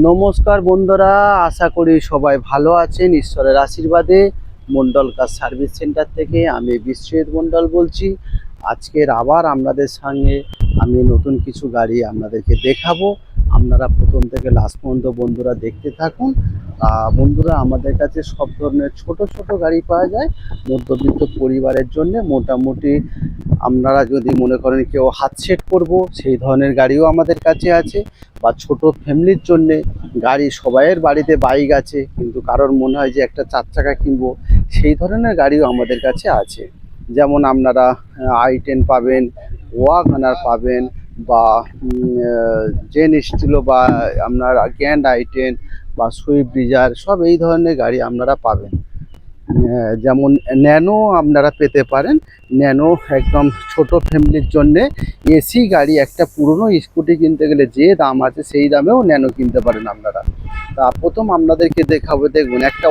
নমস্কার বন্ধুরা, আশা করি সবাই ভালো আছেন ঈশ্বরের আশীর্বাদে। মন্ডল কার সার্ভিস সেন্টার থেকে আমি বিশ্বজিৎ মন্ডল বলছি। আজকের আবার আপনাদের সঙ্গে আমি নতুন কিছু গাড়ি আপনাদেরকে দেখাবো। আপনারা প্রথম থেকে লাস্ট পর্যন্ত বন্ধুরা দেখতে থাকুন। বন্ধুরা, আমাদের কাছে সব ধরনের ছোট ছোট গাড়ি পাওয়া যায় মধ্যবিত্ত পরিবারের জন্য। মোটামুটি আপনারা যদি মনে করেন কেউ হাত সেট করবো, সেই ধরনের গাড়িও আমাদের কাছে আছে। বা ছোট ফ্যামিলির জন্যে গাড়ি, সবাইয়ের বাড়িতে বাইক আছে কিন্তু কারোর মনে হয় যে একটা 4 চাকা কিনবো, সেই ধরনের গাড়িও আমাদের কাছে আছে। যেমন আপনারা i10 পাবেন, ওয়াগনার পাবেন, বা জেন স্টিলো, বা আপনার গ্র্যান্ড i10 বা সুইফট ডিজায়ার, সব এই ধরনের গাড়ি আপনারা পাবেন। যেমন ন্যানো আপনারা পেতে পারেন। ন্যানো একদম ছোট ফ্যামিলির জন্যে এসি গাড়ি। একটা পুরনো স্কুটি কিনতে গেলে যে দাম আছে সেই দামেও ন্যানো কিনতে পারেন আপনারা। তা প্রথম আপনাদেরকে দেখাবো, দেখুন একটা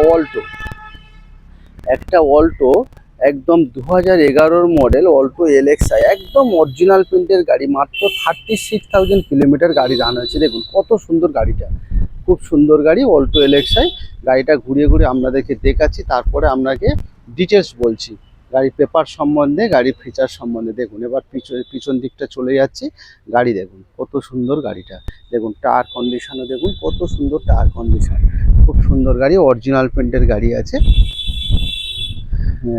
অল্টো একদম 2011 মডেল অল্টো এলএক্সআই, একদম অরিজিনাল প্রিন্টের গাড়ি। মাত্র 36,000 কিলোমিটার গাড়ি রান হয়েছে। দেখুন কত সুন্দর গাড়িটা, খুব সুন্দর গাড়ি অল্টো এলএক্সআই। গাড়িটা ঘুরিয়ে ঘুরিয়ে আপনাদেরকে দেখাচ্ছি, তারপরে আপনাকে ডিটেলস বলছি গাড়ি পেপার সম্বন্ধে, গাড়ি ফিচার সম্বন্ধে। দেখুন এবার পিছন দিকটা চলে যাচ্ছি। গাড়ি দেখুন কত সুন্দর গাড়িটা। দেখুন টায়ার কন্ডিশনও দেখুন কত সুন্দর টায়ার কন্ডিশন, খুব সুন্দর গাড়ি, অরিজিনাল প্রিন্টের গাড়ি আছে।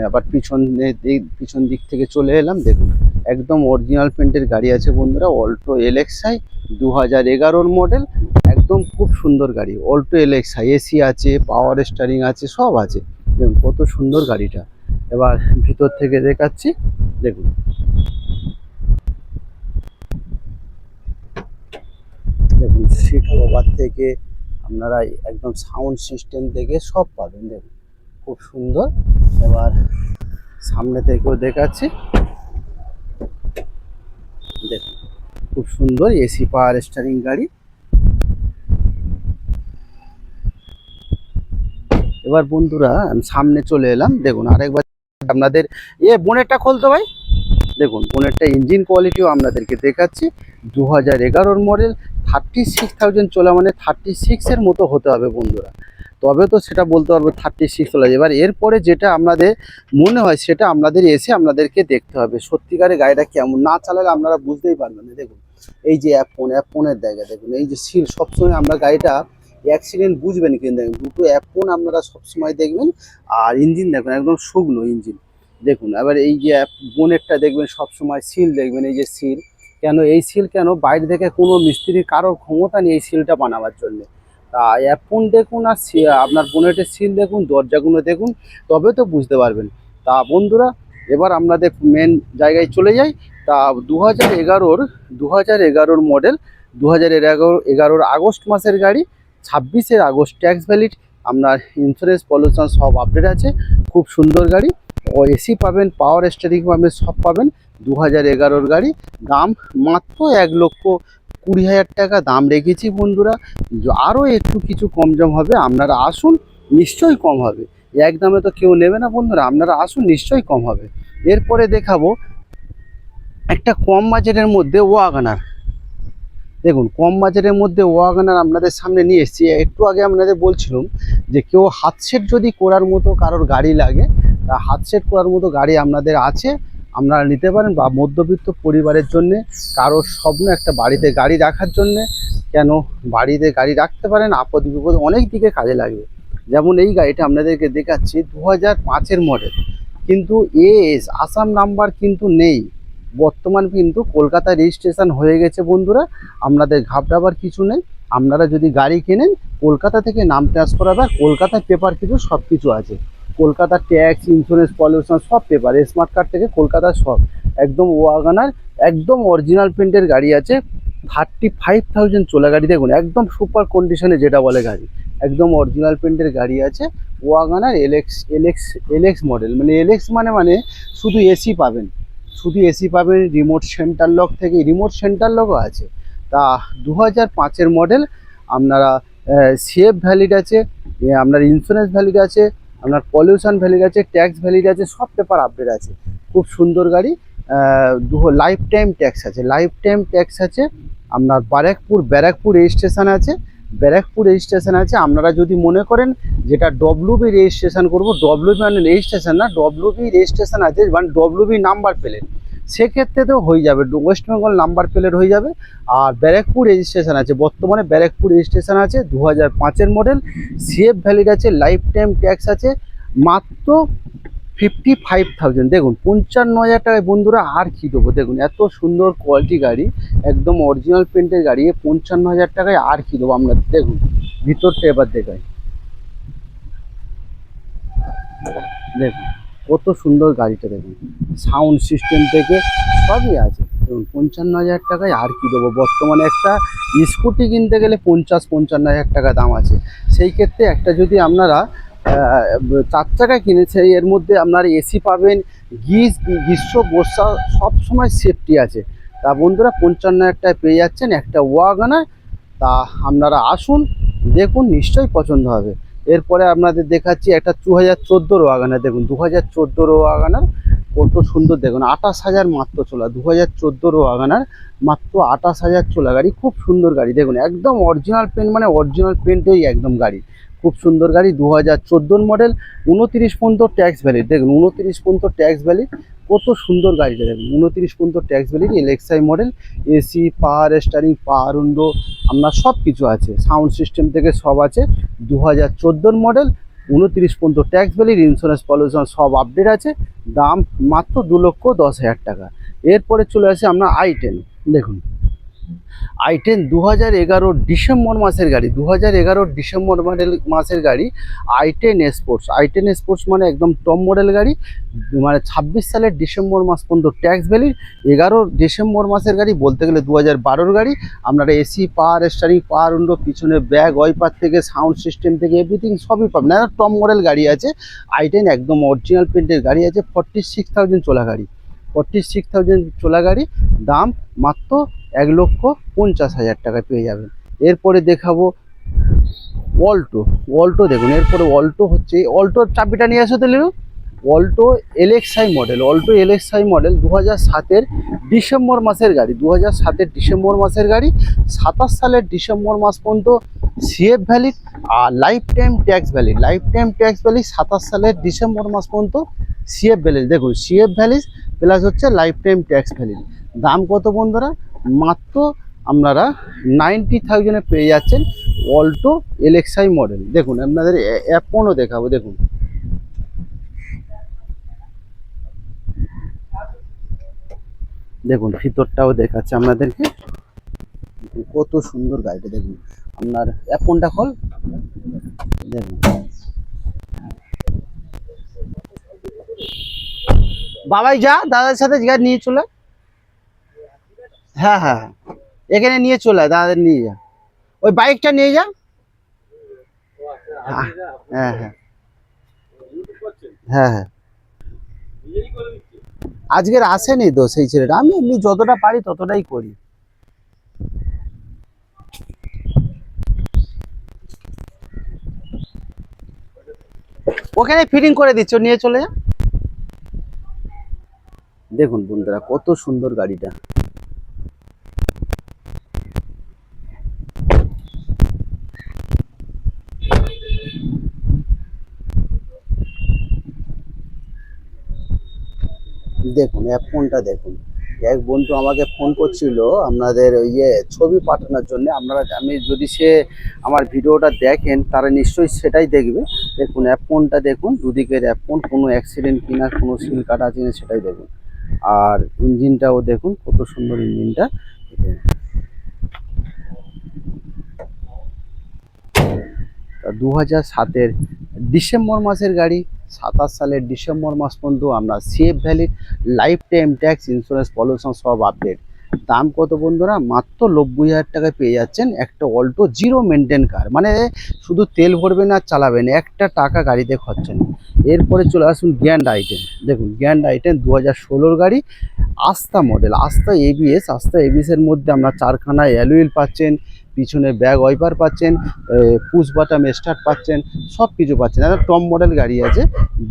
আবার পিছন দিক থেকে চলে এলাম। দেখুন একদম অরিজিনাল প্রিন্টের গাড়ি আছে বন্ধুরা, অল্টো এলএক্সআই 2011 মডেল। একদম খুব সুন্দর গাড়ি অল্টো এলএক্সআই। এসি আছে, পাওয়ার স্টিয়ারিং আছে, সব আছে। দেখুন কত সুন্দর গাড়িটা। এবার ভিতর থেকে দেখাচ্ছি। দেখুন দেখুন সিট কভার থেকে আপনারা একদম সাউন্ড সিস্টেম থেকে সব পাবেন। দেখুন খুব সুন্দর। এবার সামনে থেকেও দেখাচ্ছি। দেখুন খুব সুন্দর এসি পাওয়ার স্টিয়ারিং গাড়ি। এবার বন্ধুরা আমি সামনে চলে এলাম। দেখুন আরেকবার আপনাদের বোনেটটা খুলতো ভাই। দেখুন বোনেটটা ইঞ্জিন কোয়ালিটিও আপনাদেরকে দেখাচ্ছি। 2011 মডেল, 36,000 চলা, মানে 36-এর মতো হতে হবে বন্ধুরা, তবে তো সেটা বলতে পারবো 36 চলে। এবার এরপরে যেটা আপনাদের মনে হয় সেটা আপনাদের এসে আপনাদেরকে দেখতে হবে সত্যিকারে গাড়িটা কেমন। না চালালে আপনারা বুঝতেই পারবেন না। দেখুন এই যে অ্যাপনের জায়গা, দেখুন এই যে সিল, সবসময় আমরা গাড়িটা অ্যাক্সিডেন্ট বুঝবেন কিন্তু দেখুন দুটো অ্যাপন আপনারা সবসময় দেখবেন। আর ইঞ্জিন দেখুন একদম শুকনো ইঞ্জিন। দেখুন এবার এই যে বোনেটটা দেখবেন সবসময় সিল দেখবেন, এই যে সিল। কেন এই সিল, কেন বাইরে থেকে কোনো মিস্ত্রির কারোর ক্ষমতা নেই এই সিলটা বানাবার জন্যে। তা অ্যাপন দেখুন আর আপনার বোনেটের সিল দেখুন, দরজাগুলো দেখুন, তবে তো বুঝতে পারবেন। তা বন্ধুরা এবার আপনাদের মেন জায়গায় চলে যাই। তা 2011 মডেল, 2011 আগস্ট মাসের গাড়ি, 26 আগস্ট ট্যাক্স ভ্যালিড। আপনার ইন্স্যুরেন্স পলিউশন সব আপডেট আছে। খুব সুন্দর গাড়ি, ও এসি পাবেন, পাওয়ার স্টিয়ারিং পাবেন, সব পাবেন। 2011 গাড়ি, দাম মাত্র 1,20,000 টাকা দাম রেখেছি বন্ধুরা। আরও একটু কিছু কম জম হবে, আপনারা আসুন, নিশ্চয়ই কম হবে। এক দামে তো কেউ নেবে না বন্ধুরা, আপনারা আসুন, নিশ্চয়ই কম হবে। এরপরে দেখাবো একটা কম বাজেটের মধ্যে ওয়াগনার। দেখুন কম বাজেটের মধ্যে ওয়াগনার আপনাদের সামনে নিয়ে এসেছি। একটু আগে আপনাদের বলছিলাম যে কেউ হাত সেট যদি করার মতো কারোর গাড়ি লাগে, তা হাত সেট করার মতো গাড়ি আপনাদের আছে, আপনারা নিতে পারেন। বা মধ্যবিত্ত পরিবারের জন্যে, কারোর স্বপ্ন একটা বাড়িতে গাড়ি রাখার জন্যে, কেন বাড়িতে গাড়ি রাখতে পারেন, আপদ বিপদ অনেক দিকে কাজে লাগবে। যেমন এই গাড়িটা আপনাদেরকে দেখাচ্ছি, 2005 মডেল, কিন্তু এস আসাম নাম্বার কিন্তু নেই। বর্তমান কিন্তু কলকাতা রেজিস্ট্রেশন হয়ে গেছে বন্ধুরা, আপনাদের ঘাবড়াবার কিছু নেই। আপনারা যদি গাড়ি কেনেন কলকাতা থেকে নাম ট্রান্সফার হবে, আর কলকাতার পেপার কিছু সব কিছু আছে। কলকাতার ট্যাক্স, ইন্স্যুরেন্স, পলিউশন সব পেপার, স্মার্ট কার্ড থেকে কলকাতার সব। একদম ওয়াগনার একদম অরিজিনাল প্রিন্টের গাড়ি আছে। 35,000 চলা গাড়ি। দেখুন একদম সুপার কন্ডিশনে যেটা বলে গাড়ি, একদম অরিজিনাল প্রিন্টের গাড়ি আছে। ওয়াগনার এলএক্স মডেল, মানে এলএক্স মানে শুধু এসি পাবেন, শুধু এসি পাবেন। রিমোট সেন্টার লক থেকে, রিমোট সেন্টার লকও আছে। তা 2005 মডেল, আপনারা সেফ ভ্যালিড আছে, আপনার ইন্স্যুরেন্স ভ্যালিড আছে, আপনার পলিউশন ভ্যালিড আছে, ট্যাক্স ভ্যালিড আছে, সব পেপার আপডেট আছে। খুব সুন্দর গাড়ি। লাইফ টাইম ট্যাক্স আছে, লাইফ টাইম ট্যাক্স আছে। আপনার ব্যারাকপুর রেজিস্ট্রেশন আছে। ব্যারাকপুর রেজিস্ট্রেশন আছে। আপনারা যদি মনে করেন যেটা ডব্লিউবি রেজিস্ট্রেশন করব, ডব্লিউবি মানে রেজিস্ট্রেশন না, ডব্লিউবি রেজিস্ট্রেশন আছে মানে ডব্লিউবি নাম্বার প্লেট, সেক্ষেত্রে তো হয়ে যাবে, ওয়েস্ট বেঙ্গল নাম্বার প্লেট হয়ে যাবে। আর ব্যারাকপুর রেজিস্ট্রেশন আছে, বর্তমানে ব্যারাকপুর রেজিস্ট্রেশন আছে, 2005-এর মডেল, সিএফ ভ্যালিড আছে, লাইফ টাইম ট্যাক্স আছে, মাত্র 55,000। দেখুন 55,000 টাকায় বন্ধুরা আর কি দেবো, দেখুন এত সুন্দর কোয়ালিটি গাড়ি, একদম অরিজিনাল পেন্টের গাড়ি, 55,000 টাকায় আর কি দেবো আমরা। দেখুন ভিতরটা এবার দেখাই, দেখুন কত সুন্দর গাড়িটা, দেখুন সাউন্ড সিস্টেম থেকে সবই আছে। দেখুন 55,000 টাকায় আর কি দেবো, বর্তমানে একটা স্কুটি কিনতে গেলে 50-55,000 টাকা দাম আছে। সেই ক্ষেত্রে একটা যদি আপনারা 4 চাকা কিনেছে, এর মধ্যে আপনার এসি পাবেন, গ্রীষ্ম বর্ষা সব সময় সেফটি আছে। তা বন্ধুরা 55,000 টাকায় পেয়ে যাচ্ছেন একটা ওয়াগনার। তা আপনারা আসুন, দেখুন নিশ্চয়ই পছন্দ হবে। এরপরে আপনাদের দেখাচ্ছি একটা 2014 ওয়াগনার। দেখুন 2014 ওয়াগনার কত সুন্দর, দেখুন 28,000 মাত্র চলা, 2014 ওয়াগনার মাত্র 28,000 চলা গাড়ি, খুব সুন্দর গাড়ি। দেখুন একদম অরিজিনাল পেন্ট, মানে অরিজিনাল পেন্টেই একদম গাড়ি, খুব সুন্দর গাড়ি। 2014 মডেল, 29 পর্যন্ত ট্যাক্স ভ্যালিড। দেখুন 29 পর্যন্ত ট্যাক্স ভ্যালিড, কত সুন্দর গাড়িটা দেখুন, 29 পর্যন্ত tax valid, LXi model, AC, power steering, পাওয়ার উইন্ডো, আপনার সব কিছু আছে, সাউন্ড সিস্টেম থেকে সব আছে। 2014 মডেল, 29 পর্যন্ত ট্যাক্স ভ্যালিড, ইন্স্যুরেন্স পলিউশন সব আপডেট আছে, দাম মাত্র 2,10,000 টাকা। এরপরে চলে আসে আমরা i10। দেখুন i10 2011 ডিসেম্বর মাসের গাড়ি, 2011 ডিসেম্বর মাসের গাড়ি, i10 স্পোর্টস। i10 স্পোর্টস মানে একদম টপ মডেল গাড়ি, মানে 26 সালের ডিসেম্বর মাস পর্যন্ত ট্যাক্স ভ্যালিড, 11 ডিসেম্বর মাসের গাড়ি, বলতে গেলে 2012-র গাড়ি। আপনারা এসি, পাওয়ার স্টারিং, পাওয়ার উইন্ডো, পিছনে ব্যাগ ওয়াইপার থেকে সাউন্ড সিস্টেম থেকে এভরিথিং সবই পাবেন। টপ মডেল গাড়ি আছে, i10 একদম অরিজিনাল প্রিন্টের গাড়ি আছে, 46,000 চলা গাড়ি, 46,000 চলা গাড়ি, দাম মাত্র 1,50,000 টাকায় পেয়ে যাবেন। এরপরে দেখাবো অল্টো। অল্টো দেখুন, এরপরে অল্টো হচ্ছে, অল্টোর চাবিটা নিয়ে আসো তো Lilu. Alto LXI model, Alto LXI model 2007-এর ডিসেম্বর মাসের গাড়ি, 2007-এর ডিসেম্বর মাসের গাড়ি, 27 সালের ডিসেম্বর মাস পর্যন্ত সিএফ ভ্যালিড আর life time tax valid, life time tax valid 27 সালের ডিসেম্বর মাস পর্যন্ত সিএফ ভ্যালিড। দেখুন সিএফ ভ্যালিড প্লাস হচ্ছে লাইফ টাইম ট্যাক্স ভ্যালিড, দাম কত বন্ধুরা, মাত্র আপনারা 90,000-এ পেয়ে যাচ্ছেন অল্টো এলএক্সআই মডেল। দেখুন আপনাদের অ্যাপনও দেখাবো, দেখুন দেখুন ভিতরটাও দেখাচ্ছে আপনাদেরকে, কত সুন্দর গাড়িটা। দেখুন আপনার অ্যাপনটা খোল, দেখুন বাবাই যা দাদার সাথে গাড়ি নিয়ে চলে, হ্যাঁ হ্যাঁ হ্যাঁ এখানে নিয়ে চলে আয়, দাদাদের নিয়ে যা, ওই বাইকটা নিয়ে যা। হ্যাঁ হ্যাঁ হ্যাঁ হ্যাঁ হ্যাঁ আজকের আসেনি তো সেই ছেলেটা, আমি এমনি যতটা পারি ততটাই করি। ওখানে ফিটিং করে দিচ্ছ, নিয়ে চলে যা। দেখুন বন্ধুরা কত সুন্দর গাড়িটা, দেখুন ফোনটা দেখুন। এক বন্ধু আমাকে ফোন করছিল আপনাদের ছবি পাঠানোর জন্য, আপনারা আমি যদি সে আমার ভিডিওটা দেখেন তারা নিশ্চয়ই সেটাই দেখবে। দেখুন ফোনটা দেখুন, দুদিকের ফোন, কোনো অ্যাক্সিডেন্ট কিনা, কোনো সিল কাটা আছে কিনা সেটাই দেখুন। আর ইঞ্জিনটাও দেখুন কত সুন্দর ইঞ্জিনটা। 2007-এর ডিসেম্বর মাসের গাড়ি, 27 সালের ডিসেম্বর মাস পর্যন্ত আমরা CF valid, life time tax, insurance pollution সব আপডেট, দাম কত বন্ধুরা, মাত্র 90,000 টাকায় পেয়ে যাচ্ছেন একটা অল্টো জিরো মেনটেন কার, মানে শুধু তেল ভরবেন আর চালাবেন, একটা টাকা গাড়িতে খরচা নেই। এরপরে চলে আসুন গ্র্যান্ড i10। দেখুন গ্র্যান্ড i10 2016-র গাড়ি, আস্থা মডেল, আস্থা এবিএস, আস্থা এবিএসের মধ্যে আমরা 4খানা অ্যালুইল পাচ্ছেন, পিছনে ব্যাগ ওয়াইপার পাচ্ছেন, পুশ বাটন স্টার্ট পাচ্ছেন, সব কিছু পাচ্ছেন। একটা টপ মডেল গাড়ি আছে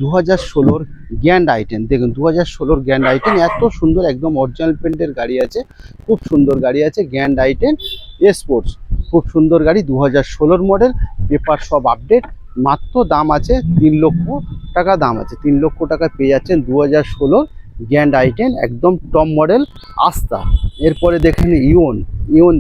2016-র গ্র্যান্ড i10। দেখুন 2016-র গ্র্যান্ড i10 এত সুন্দর, একদম অরিজিনাল পেন্টের গাড়ি আছে, খুব সুন্দর গাড়ি আছে গ্র্যান্ড i10 স্পোর্টস। খুব সুন্দর গাড়ি, 2016 মডেল, পেপার সব আপডেট, মাত্র দাম আছে 3 লক্ষ টাকা দাম আছে। 3 লক্ষ টাকা পেয়ে যাচ্ছেন 2016 গ্র্যান্ড i10 একদম টপ মডেল আস্থা। এরপরে দেখেন ইওন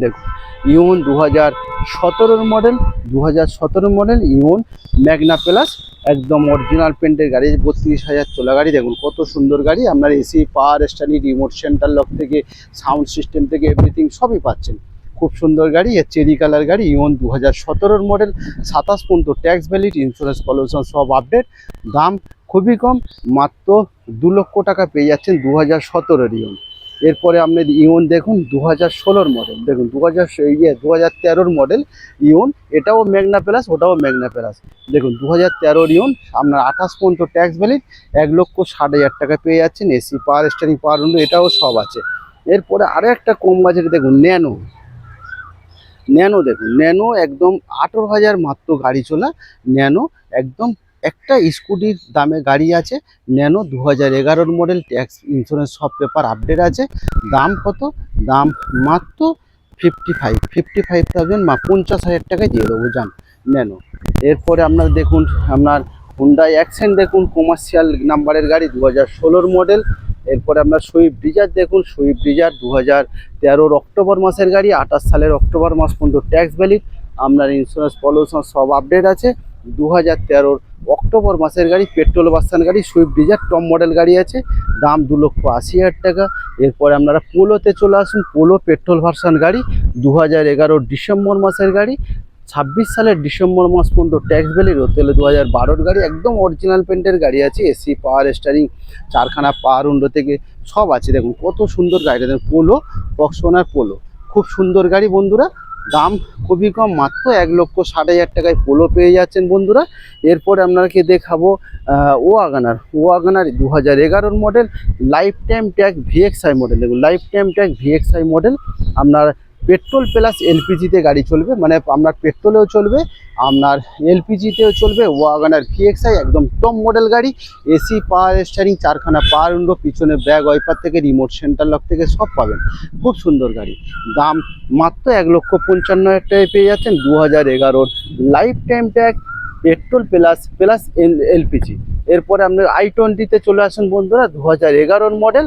দেখুন, ইওন 2017 মডেল, 2017 মডেল ইওন ম্যাগনা প্লাস, একদম অরিজিনাল পেন্টের গাড়ি, 32,000 চলা গাড়ি। দেখুন কত সুন্দর গাড়ি, আপনার এসি, পাওয়ার স্টারি, রিমোট সেন্টার লক থেকে সাউন্ড সিস্টেম থেকে এভরিথিং সবই পাচ্ছেন। খুব সুন্দর গাড়ি, এর চেরি কালার গাড়ি, ইওন 2017 মডেল, 27 পর্যন্ত ট্যাক্স ভ্যালিড, ইন্স্যুরেন্স পলিউশন সব আপডেট, দাম খুবই কম, মাত্র 2 লক্ষ টাকা পেয়ে যাচ্ছেন 2017 ইওন। এরপরে আপনি ইওন দেখুন 2016 মডেল, দেখুন 2013 মডেল ইওন, এটাও ম্যাগনা প্লাস, ওটাও ম্যাগনা প্লাস। দেখুন 2013 ইওন, আপনার 28 পর্যন্ত ট্যাক্স ভ্যালিড, 1,60,000 টাকা পেয়ে যাচ্ছেন, এসি, পাওয়ার স্টারিং, পাওয়ার উইন্ডো, এটাও সব আছে। এরপরে আরও একটা কম বাজেটে দেখুন ন্যানো দেখুন, ন্যানো একদম 18,000 মাত্র গাড়ি চলা ন্যানো, একদম একটা স্কুটির দামে গাড়ি আছে। ন্যানো 2011 মডেল, ট্যাক্স ইন্স্যুরেন্স সব পেপার আপডেট আছে। দাম কত? দাম মাত্র 55,000 বা 50,000 টাকায় দিয়ে দেবো যান ন্যানো। এরপরে আপনার দেখুন, আপনার হুন্ডাই অ্যাকসেন্ট দেখুন, কমার্শিয়াল নাম্বারের গাড়ি, 2016 মডেল। এরপরে আপনার সুইফট ডিজায়ার দেখুন, সুইফট ডিজায়ার 2013 অক্টোবর মাসের গাড়ি, 28 সালের অক্টোবর মাস পর্যন্ত ট্যাক্স ভ্যালিড, আপনার ইন্স্যুরেন্স পলিউশন সব আপডেট আছে। 2013 অক্টোবর মাসের গাড়ি, পেট্রোল ভার্সন গাড়ি, সুইফট ডিজায়ার টপ মডেল গাড়ি আছে, দাম 2,80,000 টাকা। এরপরে আপনারা পোলোতে চলে আসুন, পোলো পেট্রোল ভার্সন গাড়ি, 2011 ডিসেম্বর মাসের গাড়ি, 26 সালের ডিসেম্বর মাস পর্যন্ত ট্যাক্স ভ্যালিড, হতে হলে 2012 গাড়ি, একদম অরিজিনাল পেন্টের গাড়ি আছে, এসি, পাওয়ার স্টারিং, 4খানা পাওয়ার উইন্ডো থেকে সব আছে। দেখুন কত সুন্দর গাড়িটা, দেখুন পোলো, ফক্সওয়াগন পোলো, খুব সুন্দর গাড়ি বন্ধুরা, দাম খুবই কম, মাত্র 1,60,000 টাকায় পোলো পেয়ে যাচ্ছেন বন্ধুরা। এরপরে আপনাকে দেখাবো WagonR 2011 model, life time tag VXI model. দেখুন life time tag VXI model, আপনার পেট্রোল প্লাস এলপিজিতে গাড়ি চলবে, মানে আপনার পেট্রোলেও চলবে, আপনার এলপিজিতেও চলবে। ওয়াগনার ভিএক্সআই একদম টপ মডেল গাড়ি, এসি, পাওয়ার স্টারিং, 4খানা পাওয়ার উইন্ডো, পিছনে ব্যাক ওয়াইপার থেকে রিমোট সেন্টার লক থেকে সব পাবেন। খুব সুন্দর গাড়ি, দাম মাত্র 1,55,000 টাকায় পেয়ে যাচ্ছেন 2011 life time tag petrol plus LPG. এরপরে আপনার i20তে চলে আসুন বন্ধুরা, 2011 মডেল,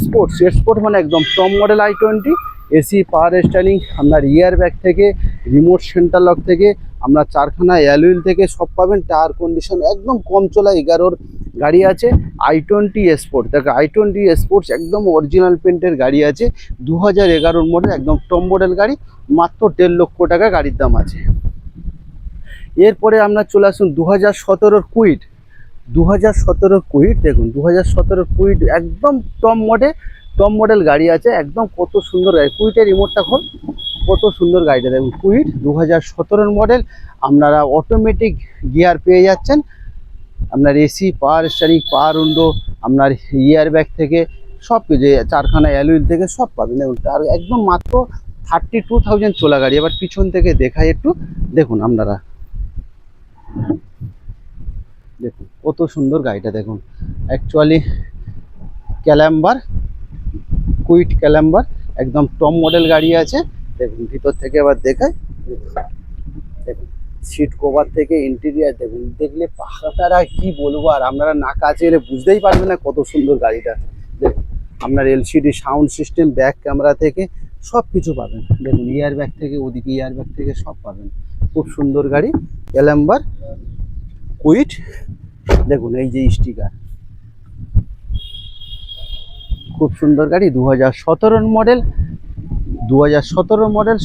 স্পোর্ট মানে একদম top model i20, AC, power steering, আপনার ইয়ার ব্যাগ থেকে রিমোট সেন্টার লক থেকে আপনার 4খানা অ্যালুইল থেকে সব পাবেন, টায়ার কন্ডিশন একদম কম চলা 11 গাড়ি আছে। i20 স্পোর্ট, দেখো i20 স্পোর্টস একদম অরিজিনাল পেন্টের গাড়ি আছে, 2011 মডেল, একদম টপ মডেল গাড়ি, মাত্র 1,50,000 টাকা গাড়ির দাম আছে। এরপরে আমরা চলে আসুন 2017 কুইট, 2017 কুইট দেখুন, 2017 কুইট একদম টপ মডেল গাড়ি আছে, একদম কত সুন্দর গাড়ি, কুইটের রিমোটটা খোল, কত সুন্দর গাড়িটা দেখুন, কুইট 2017 মডেল, আপনারা অটোমেটিক গিয়ার পেয়ে যাচ্ছেন, আপনার এসি, পাওয়ার স্টারিং, পাওয়ার উইন্ডো, আপনার ইয়ার ব্যাগ থেকে সব কিছু, 4খানা অ্যালুইল থেকে সব পাবেন। দেখুন আর একদম মাত্র 32,000 চলা গাড়ি। এবার পিছন থেকে দেখাই একটু, দেখুন আপনারা দেখুন কত সুন্দর গাড়িটা, দেখুন অ্যাকচুয়ালি কুইট ক্যালাম্বার একদম টপ মডেল গাড়ি আছে। দেখুন ভিতর থেকে এবার দেখায়, দেখুন সিট কভার থেকে ইন্টেরিয়ার দেখুন, দেখলে পাখাটারা কি বলবো, আর আপনারা না কাছে এলে বুঝতেই পারবেন না কত সুন্দর গাড়িটা। দেখুন আপনার LCD sound system, back camera থেকে সব কিছু পাবেন। দেখুন ইয়ার ব্যাগ থেকে, ওদিকে ইয়ার ব্যাগ থেকে সব পাবেন। খুব সুন্দর গাড়ি ক্যালাম্বার কুইট, দেখুন এই যে স্টিকার, খুব সুন্দর গাড়ি, 2017 মডেল,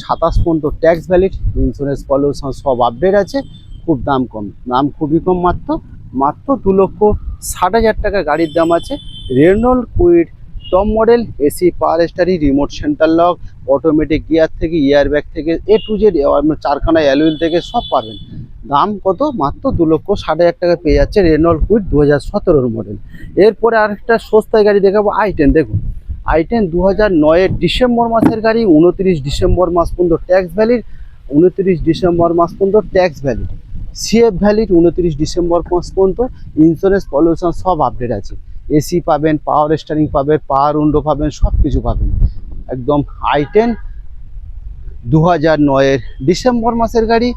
27 পর্যন্ত ট্যাক্স ভ্যালিড, ইন্স্যুরেন্স পলিউশন সব আপডেট আছে। খুব দাম কম, দাম খুবই কম, মাত্র 2,60,000 টাকা গাড়ির দাম আছে। Reynold Kwid top model, AC, power steering, remote centre lock, automatic gear থেকে ইয়ার ব্যাগ থেকে এ টু জেড, 4খানা অ্যালুইল থেকে সব পাবেন। দাম কত? মাত্র 2,60,000 টাকা পেয়ে যাচ্ছে রেনল্ড কুইড 2017 মডেল। এরপরে আরেকটা সস্তায় গাড়ি দেখাবো, i10 দেখুন, i10 2009 ডিসেম্বর মাসের গাড়ি, 29 ডিসেম্বর মাস পর্যন্ত ট্যাক্স ভ্যালিড, 29 ডিসেম্বর মাস পর্যন্ত tax valid, CF valid 29 December মাস পর্যন্ত, ইন্স্যুরেন্স পলিউশন সব আপডেট আছে। এসি পাবেন, পাওয়ার স্টারিং পাবেন, পাওয়ার উইন্ডো পাবেন, সব কিছু পাবেন। একদম i10 2009-এর ডিসেম্বর মাসের গাড়ি,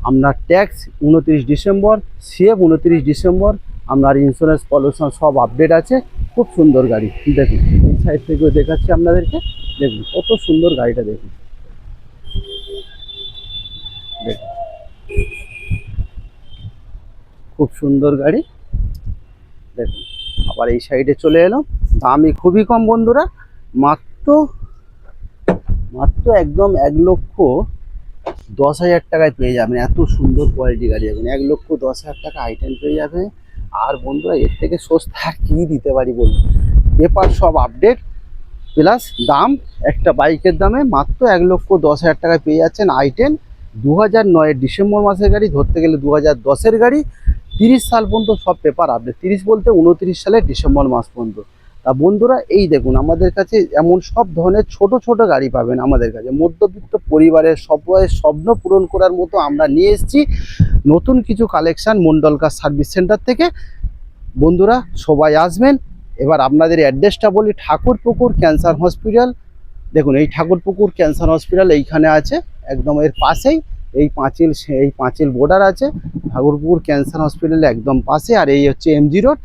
আপনার ট্যাক্স 29 ডিসেম্বর, সিএফ 29 ডিসেম্বর, আপনার ইন্স্যুরেন্স পলিউশন সব আপডেট আছে। খুব সুন্দর গাড়ি, দেখুন এই সাইড থেকেও দেখাচ্ছি আপনাদেরকে। দেখুন কত সুন্দর গাড়িটা, দেখুন দেখুন খুব সুন্দর গাড়ি। দেখুন আবার এই সাইডে চলে এলাম, দামই খুবই কম বন্ধুরা, মাত্র মাত্র একদম 1,10,000 টাকায় পেয়ে যাবেন। এত সুন্দর কোয়ালিটি গাড়ি, এখন 1,10,000 টাকা আইটেম পেয়ে যাবে। আর বন্ধুরা এর থেকে সস্তা কি দিতে পারি বলুন, পেপার সব আপডেট প্লাস দাম, একটা বাইকের দামে মাত্র 1,10,000 টাকায় পেয়ে যাচ্ছেন আইটেন। 2009-এর ডিসেম্বর মাসের গাড়ি, ধরতে গেলে 2010-এর গাড়ি, 30 সাল পর্যন্ত সব পেপার আপডেট, 30 বলতে 29 সালের ডিসেম্বর মাস পর্যন্ত। তা বন্ধুরা এই দেখুন আমাদের কাছে এমন সব ধরনের ছোট ছোট গাড়ি পাবেন আমাদের কাছে, মধ্যবিত্ত পরিবারের সবাই স্বপ্ন পূরণ করার মতো আমরা নিয়ে এসেছি নতুন কিছু কালেকশন মন্ডলকার সার্ভিস সেন্টার থেকে। বন্ধুরা সবাই আসবেন। এবার আপনাদের অ্যাড্রেসটা বলি, ঠাকুরপুকুর ক্যান্সার হসপিটাল। দেখুন এই ঠাকুরপুকুর ক্যান্সার হসপিটাল এইখানে আছে, একদম এর পাশেই এই পাঁচিল বর্ডার আছে, ঠাকুরপুকুর ক্যান্সার হসপিটালে একদম পাশে। আর এই হচ্ছে এমজি রোড,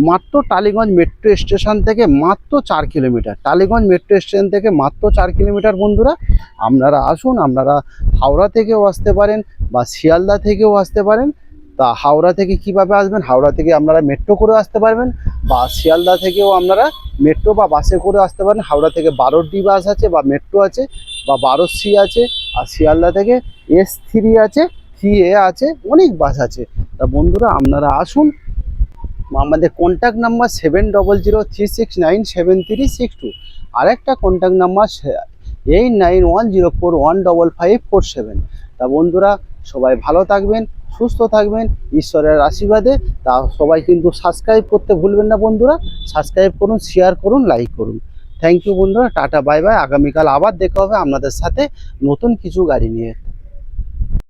মাত্র টালিগঞ্জ মেট্রো স্টেশন থেকে মাত্র 4 কিলোমিটার, টালিগঞ্জ মেট্রো স্টেশন থেকে মাত্র 4 কিলোমিটার। বন্ধুরা আপনারা আসুন, আপনারা হাওড়া থেকেও আসতে পারেন বা শিয়ালদা থেকেও আসতে পারেন। তা হাওড়া থেকে কিভাবে আসবেন, হাওড়া থেকে আপনারা মেট্রো করে আসতে পারবেন, বা শিয়ালদা থেকেও আপনারা মেট্রো বা বাসে করে আসতে পারেন। হাওড়া থেকে 12D বাস আছে বা মেট্রো আছে, বা 12C আছে। আর শিয়ালদা থেকে S3 আছে, 3A আছে, অনেক বাস আছে। তা বন্ধুরা আপনারা আসুন। আমাদের কন্ট্যাক্ট নাম্বার 7003697362, আর একটা কন্ট্যাক্ট নাম্বার 8910415547। তা বন্ধুরা সবাই ভালো থাকবেন, সুস্থ থাকবেন ঈশ্বরের আশীর্বাদে। তা সবাই কিন্তু সাবস্ক্রাইব করতে ভুলবেন না বন্ধুরা, সাবস্ক্রাইব করুন, শেয়ার করুন, লাইক করুন। থ্যাংক ইউ বন্ধুরা, টাটা বাই বাই। আগামীকাল আবার দেখা হবে আপনাদের সাথে নতুন কিছু গাড়ি নিয়ে।